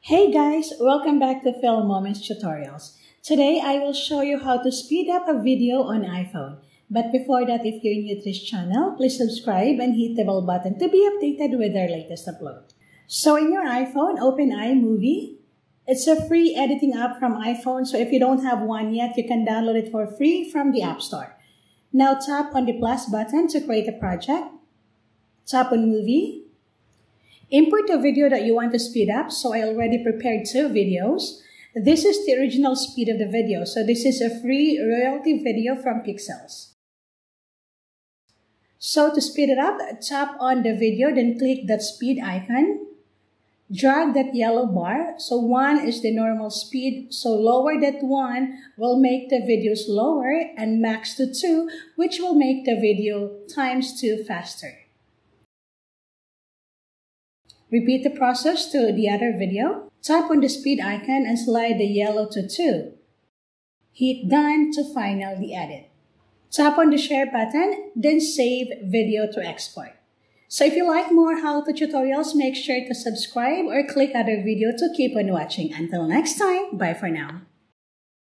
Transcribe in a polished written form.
Hey guys, welcome back to Filmoments tutorials. Today I will show you how to speed up a video on iPhone. But before that, if you're new to this channel, please subscribe and hit the bell button to be updated with our latest upload. So in your iPhone, open iMovie. It's a free editing app from iPhone, so if you don't have one yet, you can download it for free from the App Store. Now tap on the plus button to create a project. Tap on Movie. Import a video that you want to speed up. So I already prepared 2 videos. This is the original speed of the video. So this is a free royalty video from Pixels. So to speed it up, tap on the video, then click that speed icon. Drag that yellow bar. So 1 is the normal speed. So lower that 1 will make the video slower, and max to 2, which will make the video times 2 faster. Repeat the process to the other video. Tap on the speed icon and slide the yellow to 2. Hit done to final the edit. Tap on the share button, then save video to export. So if you like more how-to tutorials, make sure to subscribe or click other video to keep on watching. Until next time, bye for now.